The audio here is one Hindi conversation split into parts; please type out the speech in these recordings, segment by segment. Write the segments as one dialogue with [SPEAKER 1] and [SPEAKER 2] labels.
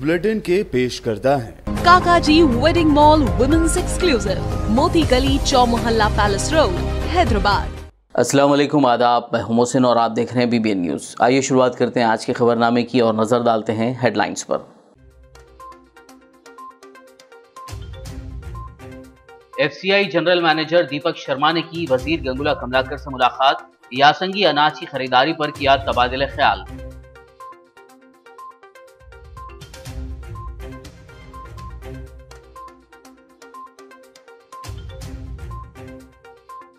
[SPEAKER 1] बुलेटिन के पेश करता है
[SPEAKER 2] काकाजी वेडिंग मॉल वुमेन्स एक्सक्लूसिव, मोती गली, चौमोहल्ला पैलेस रोड, हैदराबाद।
[SPEAKER 3] अस्सलाम वालेकुम, आदाब। मैं हूं मोहसिन और आप देख रहे हैं BBN न्यूज़। आइए शुरुआत करते हैं आज के खबरनामे की और नजर डालते हैं हेडलाइंस पर।
[SPEAKER 4] FCI general manager Deepak Sharma ने की वजीर गंगुला कमलाकर से मुलाकात, यासंगी अनाज की खरीदारी पर किया तबादले ख्याल।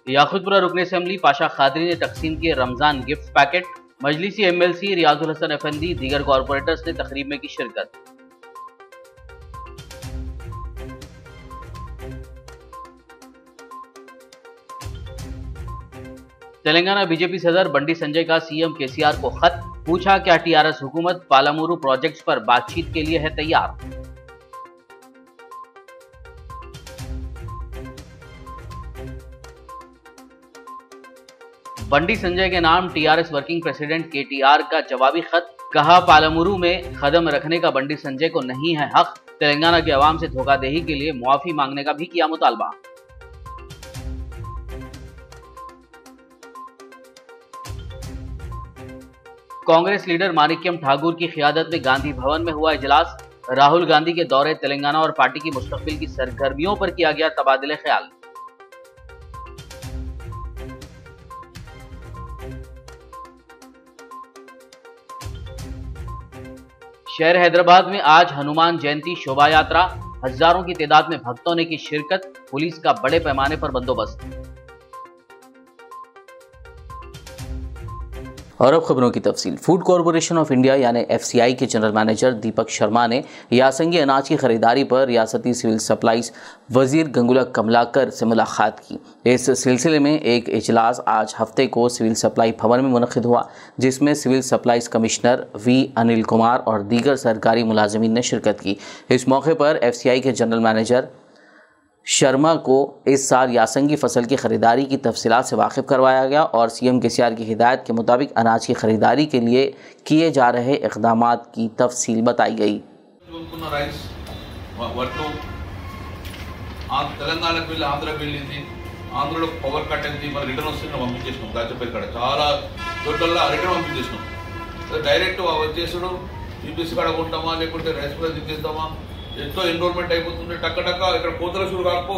[SPEAKER 4] याकुतपुरा रुकन असेंबली पाशा खादरी ने तकसीम किए रमजान गिफ्ट पैकेट, मजलिसी MLC रियाजुल हसन अफंदी दीगर कॉरपोरेटर्स ने तकरीब में की शिरकत। तेलंगाना बीजेपी सदर बंडी संजय का CM KCR को खत, पूछा क्या TRS हुकूमत पालामुरू प्रोजेक्ट्स पर बातचीत के लिए है तैयार। बंडी संजय के नाम TRS वर्किंग प्रेसिडेंट KTR का जवाबी खत, कहा पालामुरू में कदम रखने का बंडी संजय को नहीं है हक, तेलंगाना के अवाम से धोखाधड़ी के लिए मुआफी मांगने का भी किया मुतालबा। कांग्रेस लीडर माणिक्यम ठाकुर की क़ियादत में गांधी भवन में हुआ इजलास, राहुल गांधी के दौरे तेलंगाना और पार्टी की मुस्तकबिल की सरगर्मियों पर किया गया तबादले ख्याल। शहर हैदराबाद में आज हनुमान जयंती शोभा यात्रा, हजारों की तादाद में भक्तों ने की शिरकत, पुलिस का बड़े पैमाने पर बंदोबस्त।
[SPEAKER 3] और अब खबरों की तफसील। फूड कॉरपोरेशन ऑफ इंडिया यानी FCI के जनरल मैनेजर दीपक शर्मा ने यासंगी अनाज की खरीदारी पर रियासती सिविल सप्लाईज वजीर गंगुला कमलाकर से मुलाकात की। इस सिलसिले में एक इजलास आज हफ्ते को सिविल सप्लाई भवन में मुनक़िद हुआ, जिसमें civil supplies commissioner V Anil Kumar और दीगर सरकारी मुलाजमीन ने शिरकत की। इस मौके पर FCI के जनरल मैनेजर शर्मा को इस साल यासंगी फसल की खरीदारी की तफसीलात से वाकिफ करवाया गया और CM KCR की हिदायत के मुताबिक अनाज की खरीदारी के लिए किए जा रहे इक़दामात की तफसील बताई गई।
[SPEAKER 5] ఆంధ్రలో పవర్ కట్ అయింది, మన రిటర్న్ వస్తుంది పంపించేసినాం దాచిపోయి ఇక్కడ చాలా చోట్ల రిటర్న్ పంపించేసినాం. డైరెక్ట్ వచ్చేసాడు EPC కాడ కొంటామా లేకుంటే రైస్ మిల్ దించేద్దామా, ఎంతో ఎన్రోల్మెంట్ అయిపోతుంది. టక్క ఇక్కడ కోతల షూరు కాకపో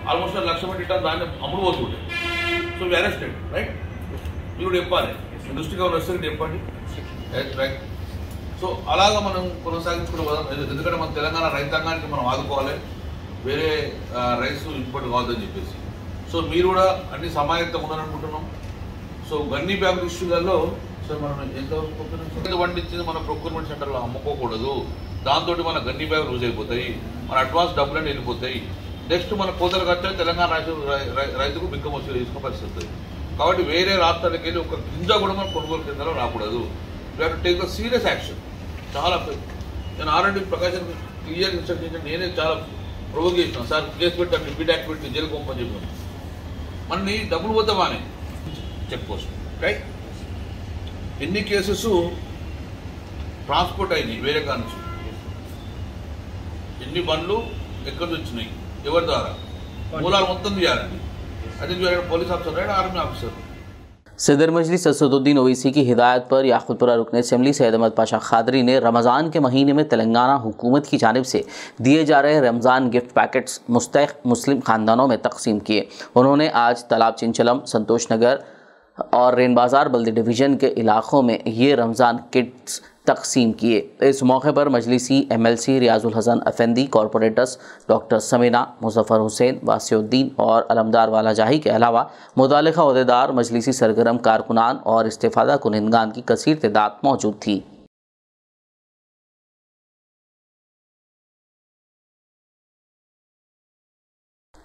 [SPEAKER 5] ఆల్మోస్ట్ 1,00,000 మెట్రిక్ టన్ దాన్ని అమ్ముడు పోతుండే. సో వి అరెస్టెడ్ రైట్, మీరు చెప్పాలి దృష్టిగా వస్తుంది చెప్పండి రైట్. సో అలాగా మనం కొనసాగించుకునే ఎందుకంటే మన తెలంగాణ రైతాంగానికి మనం ఆదుకోవాలి, వేరే రైస్ ఇంపోర్ట్ కావద్దని చెప్పేసి. సో మీరు కూడా అన్ని సమాయత్తం ఉండాలనుకుంటున్నాం. సో గన్నీ బ్యాగ్ ఇష్యూలలో సార్ మనం ఎంతవరకు పండించింది మన ప్రొక్యూర్మెంట్ సెంటర్లో అమ్ముకోకూడదు, దాంతో మన గన్నీ బ్యాగ్ లూజ్ అయిపోతాయి, మన అడ్వాన్స్ డబ్బులన్నీ వెళ్ళిపోతాయి. నెక్స్ట్ మన కోతలు ఖర్చు తెలంగాణ రైతుకు బిక్కం వసూలు తీసుకునే పరిస్థితి ఉంటుంది. కాబట్టి వేరే రాష్ట్రాలకు వెళ్ళి ఒక గింజ కూడా మన కొనుగోలు కేంద్రాలు రాకూడదు. We have to take the serious action. చాలా నేను ఆల్రెడీ ప్రకాశం క్లియర్ ఇన్స్ట్రక్షన్ నేనే చాలా ప్రొవోక్ చేసినాను సార్, కేసు పెట్టండి, రిపీట్ యాక్టివిటీ జైలు పంపని చెప్పాను. మనని డబ్బులు పోతామని చెక్ పోస్ట్ రైట్. ఎన్ని కేసెస్ ట్రాన్స్పోర్ట్ అయినాయి వేరే కాడ నుంచి, ఎన్ని బండ్లు ఎక్కడి నుంచి వచ్చినాయి, ఎవరి ద్వారా, మూలాలు మొత్తం తీయాలండి. అది police officer right, army officer.
[SPEAKER 3] सदर मजलिस असदुद्दीन ओवैसी की हिदायत पर याकुतपुरा रुकन असेंबली सैयद अहमद पाशा खादरी ने रमज़ान के महीने में तेलंगाना हुकूमत की जानिब से दिए जा रहे रमज़ान गिफ्ट पैकेट्स मुस्तहिक़ मुस्लिम ख़ानदानों में तकसीम किए। उन्होंने आज तालाब चिंचलम, संतोष नगर और रेन बाज़ार बल्दी डिवीज़न के इलाक़ों में ये रमज़ान किट्स तकसीम किए। इस मौके पर मजलिसी MLC Riyazul Hasan Afandi, corporators doctor Samina, Muzaffar Hussain, Wasiuddin और अलमदार वाला जाही के अलावा मुताल्लिक़ा ओहदेदार, मजलिसी सरगर्म कारकुनान और इस्तेफ़ादा कुनिंदगान की कसीर तादाद मौजूद थी।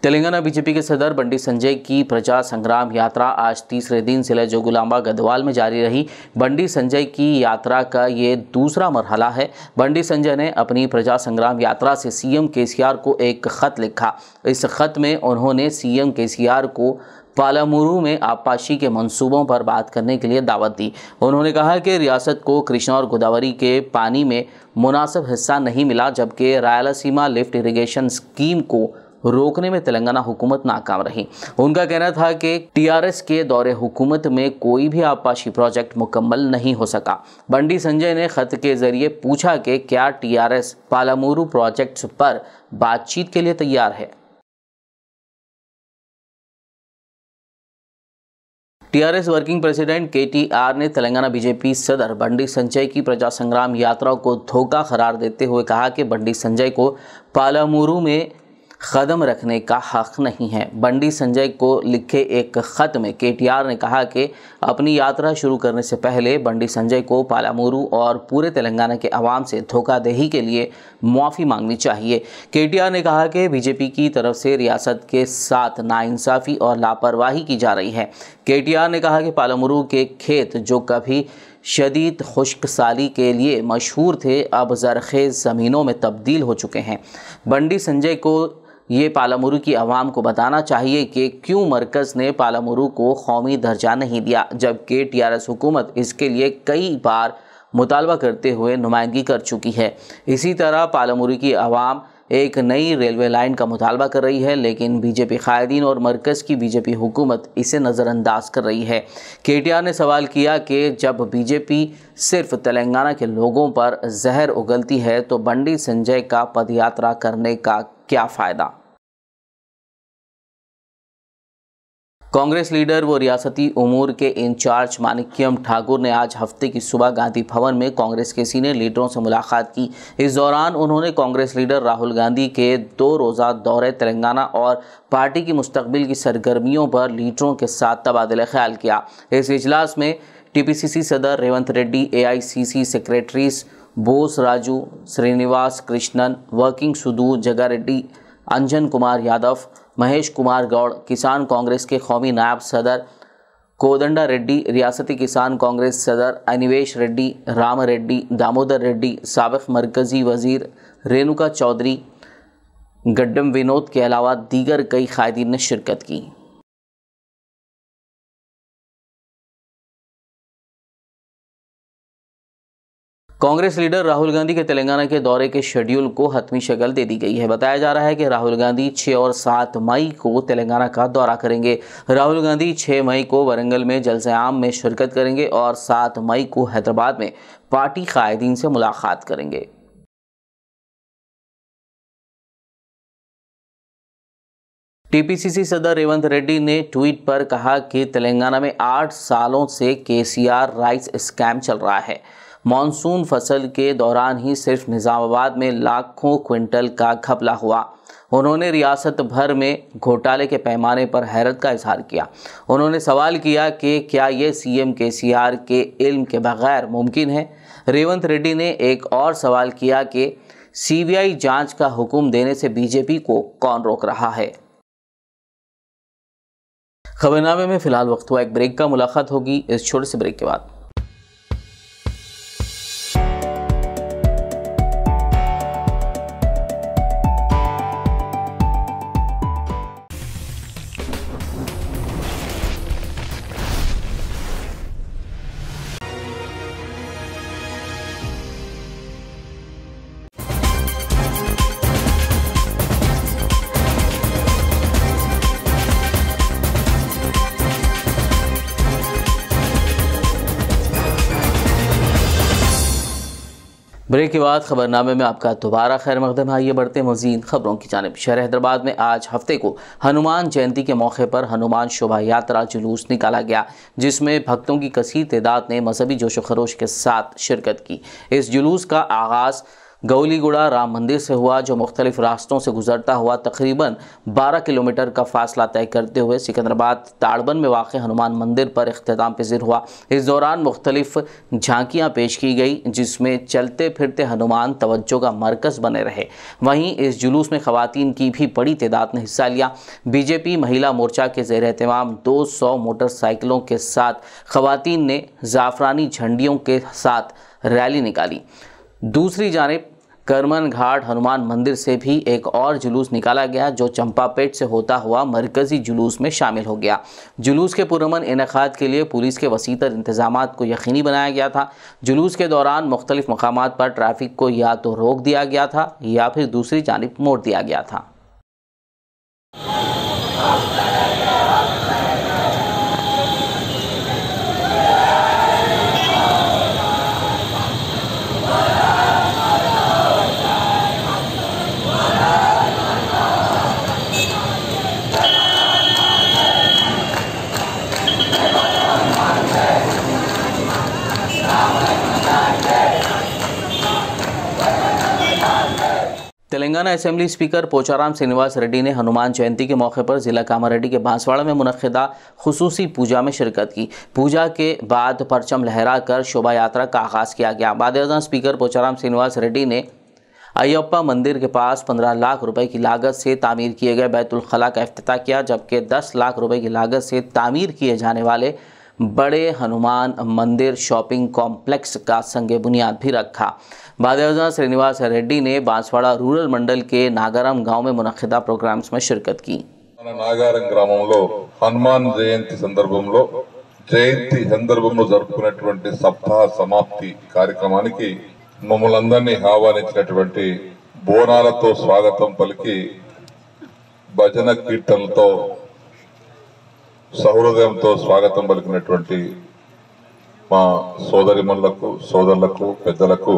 [SPEAKER 3] तेलंगाना बीजेपी के सदर बंडी संजय की प्रजा संग्राम यात्रा आज तीसरे दिन जिले जोगुलांबा गढ़वाल में जारी रही। बंडी संजय की यात्रा का ये दूसरा मरहला है। बंडी संजय ने अपनी प्रजा संग्राम यात्रा से CM KCR को एक ख़त लिखा। इस ख़त में उन्होंने CM KCR को पालामुरू में आबपाशी के मंसूबों पर बात करने के लिए दावत दी। उन्होंने कहा कि रियासत को कृष्णा और गोदावरी के पानी में मुनासिब हिस्सा नहीं मिला, जबकि रायलसीमा लिफ्ट इरिगेशन स्कीम को रोकने में तेलंगाना हुकूमत नाकाम रही। उनका कहना था कि टीआरएस के दौरे हुकूमत में कोई भी आबपाशी प्रोजेक्ट मुकम्मल नहीं हो सका। बंडी संजय ने खत के जरिए पूछा कि क्या टीआरएस पालामुरू प्रोजेक्ट्स पर बातचीत के लिए तैयार है। टीआरएस वर्किंग प्रेसिडेंट केटीआर ने तेलंगाना बीजेपी सदर बंडी संजय की प्रजा संग्राम यात्रा को धोखा करार देते हुए कहा कि बंडी संजय को पालामुरू में कदम रखने का हक नहीं है। बंडी संजय को लिखे एक खत में केटीआर ने कहा कि अपनी यात्रा शुरू करने से पहले बंडी संजय को पालामुरू और पूरे तेलंगाना के अवाम से धोखाधड़ी के लिए माफ़ी मांगनी चाहिए। केटीआर ने कहा कि बीजेपी की तरफ से रियासत के साथ नाइंसाफ़ी और लापरवाही की जा रही है। केटीआर ने कहा कि पालामुरू के खेत जो कभी शदीद खुश्क साली के लिए मशहूर थे, अब ज़रखेज़ ज़मीनों में तब्दील हो चुके हैं। बंडी संजय को ये पालामुरू की आवाम को बताना चाहिए कि क्यों मरकज़ ने पालामुरू को कौमी दर्जा नहीं दिया, जबकि टीआरएस हुकूमत इसके लिए कई बार मुतालबा करते हुए नुमाइंदगी कर चुकी है। इसी तरह पालामुरू की आवाम एक नई रेलवे लाइन का मुतालबा कर रही है, लेकिन बीजेपी कायदीन और मरकज़ की बीजेपी हुकूमत इसे नज़रअंदाज कर रही है। केटीआर ने सवाल किया कि जब बीजेपी सिर्फ तेलंगाना के लोगों पर जहर उगलती है तो बंडी संजय का पदयात्रा करने का क्या फ़ायदा। कांग्रेस लीडर व रियासती उमूर के इंचार्ज माणिक्यम ठाकुर ने आज हफ्ते की सुबह गांधी भवन में कांग्रेस के सीनियर लीडरों से मुलाकात की। इस दौरान उन्होंने कांग्रेस लीडर राहुल गांधी के 2 रोज़ा दौरे तेलंगाना और पार्टी की मुस्तकबिल की सरगर्मियों पर लीडरों के साथ तबादला ख्याल किया। इस इजलास में टीपीसीसी सदर Revanth Reddy, AICC secretaries Bose Raju, Srinivas Krishnan, working सुधू जगारेड्डी, अंजन कुमार यादव, महेश कुमार गौड़, किसान कांग्रेस के कौमी नायब सदर कोदंडा रेड्डी, रियासती किसान कांग्रेस सदर अनिवेश रेड्डी, राम रेड्डी, दामोदर रेड्डी, साबिक मरकज़ी वज़ीर रेणुका चौधरी, गड्डम विनोद के अलावा दीगर कई कायदीन ने शिरकत की। कांग्रेस लीडर राहुल गांधी के तेलंगाना के दौरे के शेड्यूल को हतमी शक्ल दे दी गई है। बताया जा रहा है कि राहुल गांधी 6 और 7 मई को तेलंगाना का दौरा करेंगे। राहुल गांधी 6 मई को वरंगल में जलसे आम में शिरकत करेंगे और 7 मई को हैदराबाद में पार्टी कायदीन से मुलाकात करेंगे। टीपीसीसी सदर रेवंत रेड्डी ने ट्वीट पर कहा कि तेलंगाना में 8 सालों से केसीआर राइस स्कैम चल रहा है। मानसून फसल के दौरान ही सिर्फ निज़ामाबाद में लाखों क्विंटल का घपला हुआ। उन्होंने रियासत भर में घोटाले के पैमाने पर हैरत का इजहार किया। उन्होंने सवाल किया कि क्या ये सीएम केसीआर के इल्म के बगैर मुमकिन है। रेवंत रेड्डी ने एक और सवाल किया कि सीबीआई जांच का हुक्म देने से बीजेपी को कौन रोक रहा है। खबरनामे में फिलहाल वक्त हुआ एक ब्रेक का। मुलाकात होगी इस छोटे से ब्रेक के बाद। ब्रेक के बाद खबरनामे में आपका दोबारा खैर मकदम है। आइए बढ़ते मज़ीद खबरों की जानिब। शहर हैदराबाद में आज हफ्ते को हनुमान जयंती के मौके पर हनुमान शोभा यात्रा जुलूस निकाला गया, जिसमें भक्तों की कसीर तादाद ने मजहबी जोश व खरोश के साथ शिरकत की। इस जुलूस का आगाज़ गौलीगुड़ा राम मंदिर से हुआ, जो मुख्तलिफ रास्तों से गुजरता हुआ तकरीबन 12 किलोमीटर का फासला तय करते हुए सिकंदराबाद ताड़बन में वाक़ हनुमान मंदिर पर इख्तिताम पजीर हुआ। इस दौरान मुख्तलिफ झांकियाँ पेश की गई, जिसमें चलते फिरते हनुमान तवज्जो का मरकज़ बने रहे। वहीं इस जुलूस में ख़वातीन की भी बड़ी तादाद ने हिस्सा लिया। बीजेपी महिला मोर्चा के ज़ेर एहतमाम 200 मोटरसाइकिलों के साथ ख़वातीन ने ज़ाफ़रानी झंडियों के साथ रैली निकाली। दूसरी जानिब करमन घाट हनुमान मंदिर से भी एक और जुलूस निकाला गया जो चंपापेट से होता हुआ मरकजी जुलूस में शामिल हो गया। जुलूस के पुरअमन इनेकाद के लिए पुलिस के वसीतर इंतजामात को यकीनी बनाया गया था। जुलूस के दौरान मुख्तलिफ मकामात पर ट्रैफिक को या तो रोक दिया गया था या फिर दूसरी जानिब मोड़ दिया गया था। तेलंगाना असेंबली स्पीकर पोचाराम श्रीनिवास रेड्डी ने हनुमान जयंती के मौके पर जिला कामारेड्डी के बांसवाड़ा में मुनक्किदा खुसूसी पूजा में शिरकत की। पूजा के बाद परचम लहराकर शोभा यात्रा का आगाज़ किया गया। बाद स्पीकर पोचाराम श्रीनिवास रेड्डी ने अयप्पा मंदिर के पास 15 लाख रुपए की लागत से तामीर किए गए बैतुल खला का इफ्तिताह किया, जबकि 10 लाख रुपए की लागत से तामीर किए जाने वाले बड़े हनुमान मंदिर शॉपिंग कॉम्प्लेक्स का संगे बुनियाद भी रखा। बादशाह श्रीनिवास रेड्डी ने बांसवाड़ा रूरल मंडल के नागारम गांव में मुनक्किदा प्रोग्राम्स में शिरकत की।
[SPEAKER 6] नागारम ग्रामंलो हनुमान जयंती संदर्भంలో జరుపుకునేటువంటి సప్తాహ సమాప్తి కార్యక్రమానికి మమ్మల్ందరినీ ఆహ్వానించినటువంటి బోనాలతో స్వాగతం పలికి భజన కీర్తనలతో సహృదయంతో స్వాగతం పలికినటువంటి మా సోదరిమణులకు సోదరులకు పెద్దలకు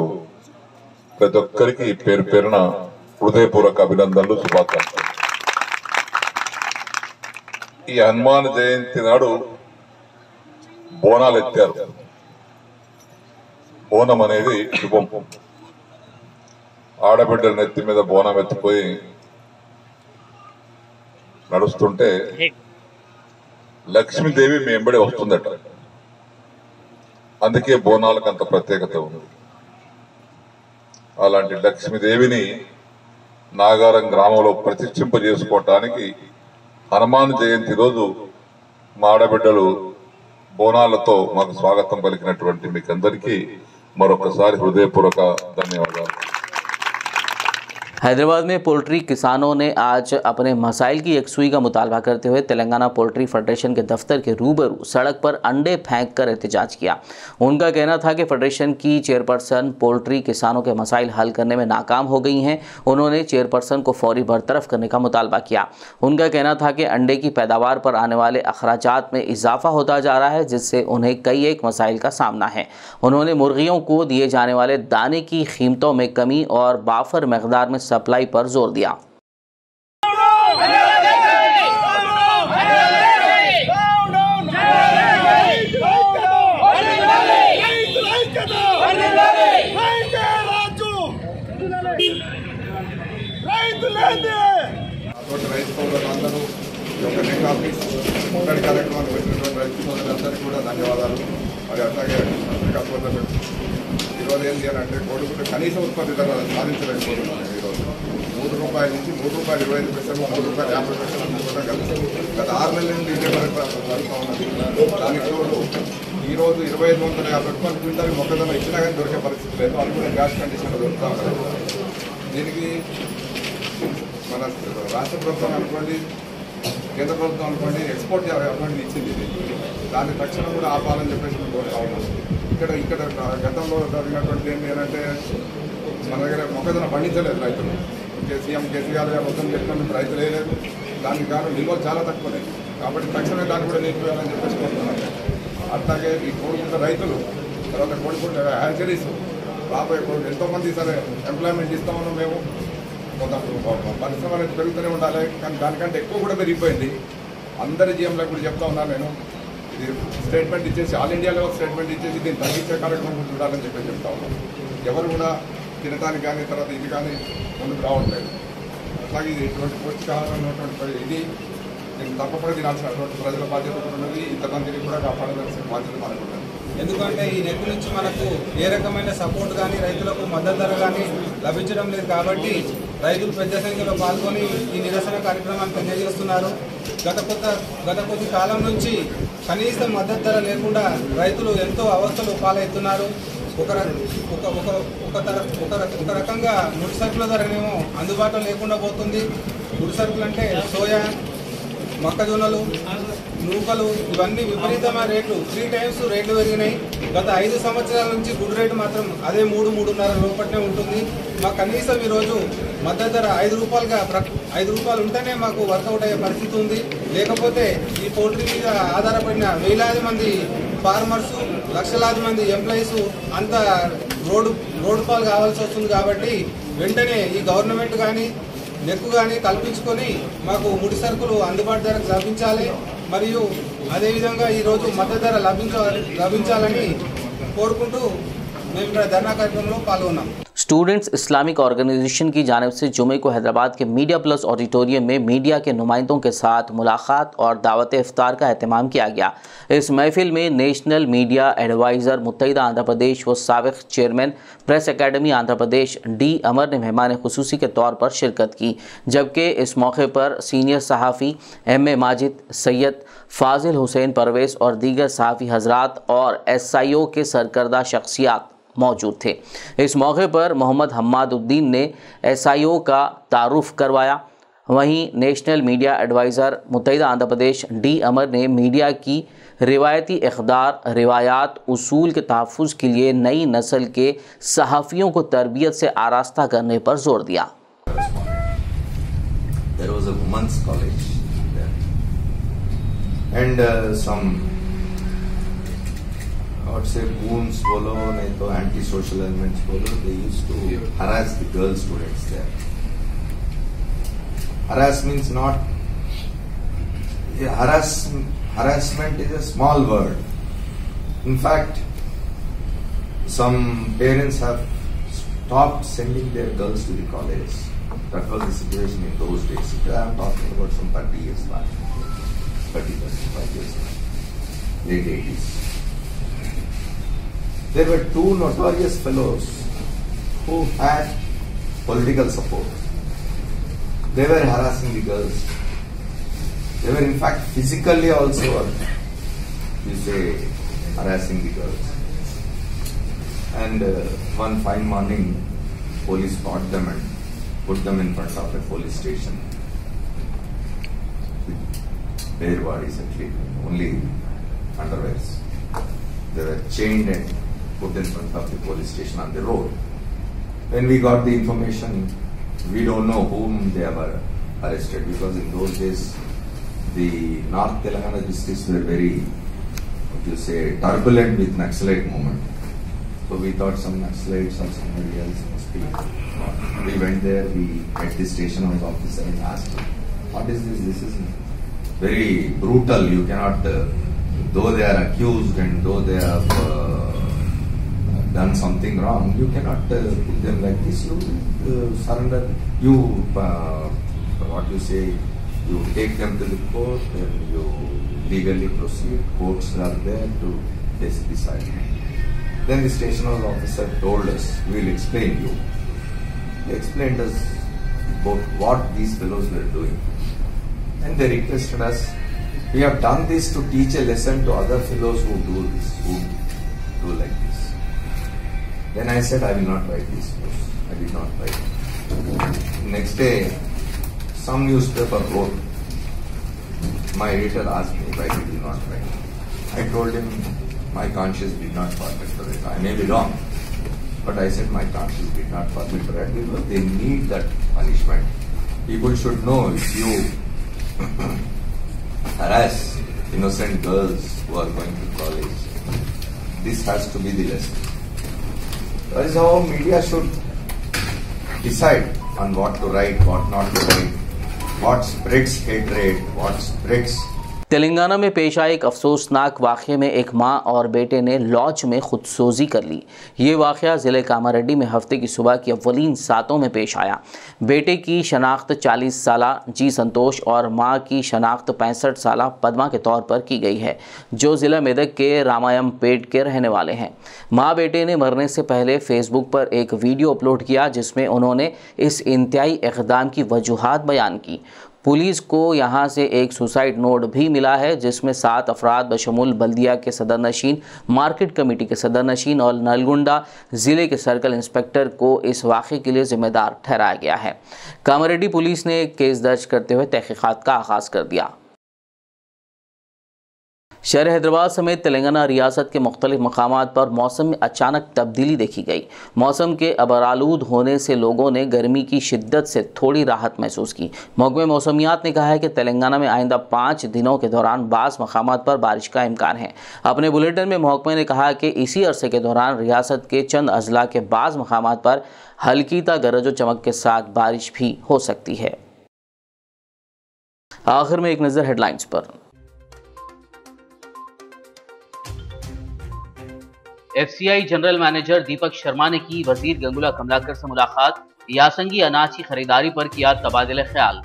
[SPEAKER 6] ప్రతి ఒక్కరికి పేరు పేరున హృదయపూర్వక అభినందనలు శుభాకాంక్షలు। ఈ హనుమాన్ జయంతి నాడు బోనాలు ఎత్తారు। బోనం అనేది శుభం। ఆడబిడ్డల నెత్తి మీద బోనం ఎత్తిపోయి నడుస్తుంటే లక్ష్మీదేవి మీ వెంబడి వస్తుందట। అందుకే బోనాలకు అంత ప్రత్యేకత ఉంది। అలాంటి లక్ష్మీదేవిని నాగారం గ్రామంలో ప్రతిష్ఠింపజేసుకోవటానికి హనుమాన్ జయంతి రోజు మా ఆడబిడ్డలు బోనాలతో మాకు స్వాగతం పలికినటువంటి మీకందరికీ మరొకసారి హృదయపూర్వక ధన్యవాదాలు।
[SPEAKER 3] हैदराबाद में पोल्ट्री किसानों ने आज अपने मसाइल की यकसुई का मुतालबा करते हुए तेलंगाना पोल्ट्री फेडरेशन के दफ्तर के रूबरू सड़क पर अंडे फेंक कर एहतजाज किया। उनका कहना था कि फेडरेशन की चेयरपर्सन पोल्ट्री किसानों के मसाइल हल करने में नाकाम हो गई हैं। उन्होंने चेयरपर्सन को फौरी बरतरफ करने का मुतालबा किया। उनका कहना था कि अंडे की पैदावार पर आने वाले अखराजात में इजाफा होता जा रहा है, जिससे उन्हें कई एक मसाइल का सामना है। उन्होंने मुर्गियों को दिए जाने वाले दाने की कीमतों में कमी और बाफर मकदार में सप्लाई पर जोर दिया।
[SPEAKER 7] ధన్యవాదాలు। మరి అట్లాగే ఈరోజు ఏంటి అని అంటే కోడిగుడ్డు కనీస ఉత్పత్తి ధర సాధించలేకపోతున్నాను। ఈరోజు ₹3 నుంచి ₹3.25 ₹3.50 కూడా కలిసి గత 6 నెలల నుండి ఇదే వరకు జరుగుతూ ఉన్నది। దానికి తోడు ఈరోజు ₹2,550 క్వింటాల్ మొక్కజొన్న ఇచ్చినా కానీ దొరికే పరిస్థితి లేదు। అది కూడా గ్యాస్ కండిషన్లో దొరుకుతూ ఉన్నది। దీనికి మన రాష్ట్ర ప్రభుత్వం అనుకోండి, కేంద్ర ప్రభుత్వం అనుకోండి ఎక్స్పోర్ట్ అటువంటి ఇచ్చింది। దాన్ని తక్షణం కూడా ఆపాలని చెప్పేసి మేము కోరుతా ఉన్నాం। ఇక్కడ గతంలో జరిగినటువంటి ఏంటి అంటే మన దగ్గర మొక్కజొన్న పండించలేదు రైతులు। సీఎం కేసీఆర్ గారు మొత్తం చెప్పినట్టు రైతులు వేయలేదు। దానికి కారణం నిల్వలు చాలా తక్కువన్నాయి కాబట్టి తక్షణమే దాన్ని కూడా నిలిపివేయాలని చెప్పేసి కోరుతున్నాను। అట్లాగే ఈ కోడిగుడ్ల రైతులు, తర్వాత కోడిగుడ్ల హ్యాచరీస్ రాబోయే ఎంతోమంది సరే ఎంప్లాయ్మెంట్ ఇస్తామన్నాం మేము। కొంత పరిశ్రమ అనేది పెరుగుతూనే ఉండాలి, కానీ దానికంటే ఎక్కువ కూడా పెరిగిపోయింది। అందరి జీఎంలకు కూడా చెప్తా ఉన్నాను నేను, ఇది స్టేట్మెంట్ ఇచ్చేసి ఆల్ ఇండియా లెవెల్ స్టేట్మెంట్ ఇచ్చేసి దీన్ని తగ్గించే కార్యక్రమం కూడా చూడాలని చెప్పి చెప్తా ఉన్నాను। ఎవరు కూడా తినడానికి కానీ తర్వాత ఇది కానీ ముందుకు రావట్లేదు। అట్లాగే ఇది ఇటువంటి పౌష్టికాహారం ఉన్నటువంటి ఇది దీన్ని తప్పకుండా తినాల్సినటువంటి ప్రజల బాధ్యత కూడా ఉన్నది। ఇంతమందిని కూడా కాపాడాల్సిన బాధ్యత మనకు ఉన్నది।
[SPEAKER 8] ఎందుకంటే ఈ నెట్ నుంచి మనకు ఏ రకమైన సపోర్ట్ కానీ రైతులకు మద్దతు ధర కానీ లభించడం లేదు కాబట్టి రైతులు పెద్ద సంఖ్యలో పాల్గొని ఈ నిరసన కార్యక్రమాన్ని తెలియజేస్తున్నారు। గత కొద్ది కాలం నుంచి కనీస మద్దతు ధర లేకుండా రైతులు ఎంతో అవస్థలు పాలవుతున్నారు। ఒక రకంగా ముడి సరుకుల ధరనేమో అందుబాటులో లేకుండా పోతుంది. ముడి సరుకులు అంటే సోయా, మొక్కజొన్నలు, నూకలు ఇవన్నీ విపరీతమైన రేట్లు 3 times రేట్లు పెరిగినాయి. గత 5 సంవత్సరాల నుంచి గుడ్ రేటు మాత్రం అదే 3-3.5 లోపట్నే ఉంటుంది. మాకు కనీసం ఈరోజు మద్దతు ధర 5 రూపాయలు ఉంటేనే మాకు వర్కౌట్ అయ్యే పరిస్థితి ఉంది. లేకపోతే ఈ పౌల్ట్రీ మీద ఆధారపడిన వేలాది మంది ఫార్మర్స్, లక్షలాది మంది ఎంప్లాయీస్ అంతా రోడ్డు పాలు కావాల్సి వస్తుంది. కాబట్టి వెంటనే ఈ గవర్నమెంట్ కానీ నెక్కు కానీ కల్పించుకొని మాకు ముడి సరుకులు అందుబాటు ధరకు లభించాలి. మరియు అదేవిధంగా ఈరోజు మద్దతు ధర లభించాలని కోరుకుంటూ మేము ఇక్కడ ధర్నా కార్యక్రమంలో పాల్గొన్నాం.
[SPEAKER 3] स्टूडेंट्स इस्लामिक ऑर्गेनाइजेशन की जानिब से जुमे को हैदराबाद के मीडिया प्लस ऑडिटोरियम में मीडिया के नुमाइंदों के साथ मुलाकात और दावत इफ्तार का एहतमाम किया गया। इस महफिल में national media adviser मुत्तहिदा Andhra Pradesh व साबिक़ chairman press academy Andhra Pradesh D अमर ने मेहमान खुसूसी के तौर पर शिरकत की, जबकि इस मौके पर सीनियर सहाफ़ी MA माजिद, सैयद फाजिल हुसैन परवेज़ और दीगर सहाफ़ी हजरात और SIO के सरकर्दा शख्सियात मौजूद थे। इस मौके पर मोहम्मद हम्मादुद्दीन ने SIO का तारुफ करवाया। वहीं national media adviser मुत्तहिदा Andhra Pradesh D अमर ने मीडिया की रिवायती इक़दार, रिवायात, उसूल के तहफ़्फ़ुज़ के लिए नई नस्ल के सहाफ़ियों को तरबियत से आरास्ता करने पर जोर दिया।
[SPEAKER 9] There was a women's college there, and some I would say goons bolo, nahi to anti-social elements bolo, they used to harass the girl students there. Harass means not, harassment is a small word. In fact, some parents have stopped sending their girls to the college. That was the situation in those days. I am talking about some 30 years back, 35 years back, late 80s. There were 2 notorious fellows who had political support. They were harassing the girls. They were in fact physically also, you say, harassing the girls. And one fine morning, police caught them and put them in front of a police station. Bare bodies actually, only underwears. They were chained and put in front of the police station on the road. When we got the information, we don't know whom they were arrested, because in those days the North Telangana districts were very, what you say, turbulent with Naxalite movement. So we thought some Naxalites or somebody else must be. We went there, we met the station house officer and asked him, what is this? This is very brutal. You cannot, though they are accused and though they have done something wrong, you cannot put them like this. You surrender, you what you say, you take them to the court and you legally proceed. Courts are there to decide. Then the station house officer told us, we will explain you. He explained us about what these fellows were doing. And they requested us, we have done this to teach a lesson to other fellows who do this, who do like this. Then I said, I will not write this news. I did not write. Next day, some newspaper wrote. My editor asked me why did you not write. I told him my conscience did not permit for it. I may be wrong, but I said my conscience did not permit for it because they need that punishment. People should know, if you harass innocent girls who are going to college, this has to be the lesson. That is how media should decide on what to write, what not to write, what spreads hatred, what spreads.
[SPEAKER 3] Telangana में पेश आए एक अफसोसनाक वाक़े में एक मां और बेटे ने लॉज में खुदसोजी कर ली। ये वाक़या ज़िले कामारेड्डी में हफ्ते की सुबह की अव्वलीन सातों में पेश आया। बेटे की शनाख्त 40 साला जी संतोष और मां की शनाख्त 65 साला पद्मा के तौर पर की गई है, जो ज़िला मेदक के रामायमपेट के रहने वाले हैं। मां बेटे ने मरने से पहले फेसबुक पर एक वीडियो अपलोड किया जिसमें उन्होंने इस इंतहाई इक़दाम की वजूहात बयान की। पुलिस को यहां से एक सुसाइड नोट भी मिला है जिसमें 7 अफराद बशमूल बल्दिया के सदर नशीन, मार्केट कमेटी के सदर नशीन और नलगुंडा जिले के सर्कल इंस्पेक्टर को इस वाक़े के लिए जिम्मेदार ठहराया गया है। कामारेड्डी पुलिस ने केस दर्ज करते हुए तहकीकात का आगाज कर दिया। शहर हैदराबाद समेत तेलंगाना रियासत के मुख्तलिफ मकामात पर मौसम में अचानक तब्दीली देखी गई। मौसम के अबरालूद होने से लोगों ने गर्मी की शिद्दत से थोड़ी राहत महसूस की। महकमे मौसमियात ने कहा है कि तेलंगाना में आइंदा 5 दिनों के दौरान बाज़ मकामात पर बारिश का इम्कान है। अपने बुलेटिन में महकमे ने कहा कि इसी अरसे के दौरान रियासत के चंद अजला के बाज़ मकामात पर हल्की ता गरज व चमक के साथ बारिश भी हो सकती है। आखिर में एक नज़र हेडलाइंस पर।
[SPEAKER 4] FCI general manager Deepak Sharma ने की वजीर गंगुला कमलाकर से मुलाकात, यासंगी अनाज की खरीदारी पर किया तबादले ख्याल।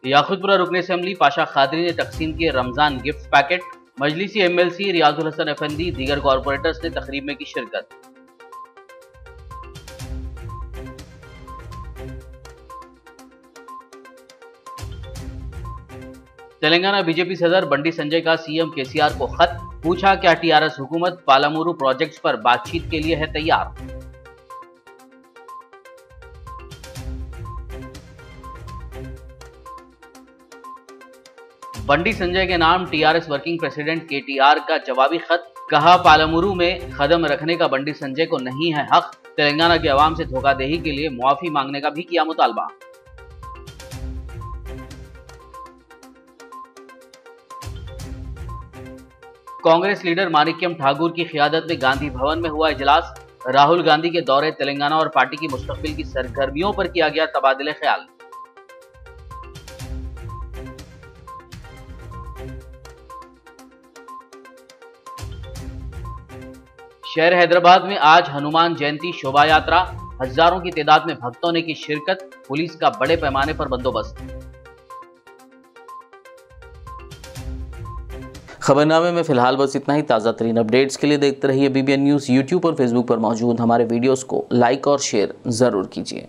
[SPEAKER 4] याकुतपुरा रुकने असेंबली पाशा खादरी ने तकसीम किए रमजान गिफ्ट पैकेट। मजलिसी एमएलसी रियाजुल हसन अफंदी दीगर कॉरपोरेटर्स ने तकरीब में की शिरकत। तेलंगाना बीजेपी सदर बंडी संजय का सीएम केसीआर को खत, पूछा क्या टीआरएस हुकूमत पालामुरू प्रोजेक्ट्स पर बातचीत के लिए है तैयार। बंडी संजय के नाम टीआरएस वर्किंग प्रेसिडेंट केटीआर का जवाबी खत, कहा पालामुरू में कदम रखने का बंडी संजय को नहीं है हक, तेलंगाना के अवाम से धोखाधड़ी के लिए मुआफी मांगने का भी किया मुतालबा। कांग्रेस लीडर माणिक्यम ठाकुर की क़ियादत में गांधी भवन में हुआ इजलास। राहुल गांधी के दौरे तेलंगाना और पार्टी की मुस्तकबिल की सरगर्मियों पर किया गया तबादले ख्याल। शहर हैदराबाद में आज हनुमान जयंती शोभा यात्रा, हजारों की तादाद में भक्तों ने की शिरकत, पुलिस का बड़े पैमाने पर बंदोबस्त।
[SPEAKER 3] खबरनामे में फिलहाल बस इतना ही। ताज़ा तरीन अपडेट्स के लिए देखते रहिए BBN न्यूज़। यूट्यूब और फेसबुक पर मौजूद हमारे वीडियोस को लाइक और शेयर ज़रूर कीजिए।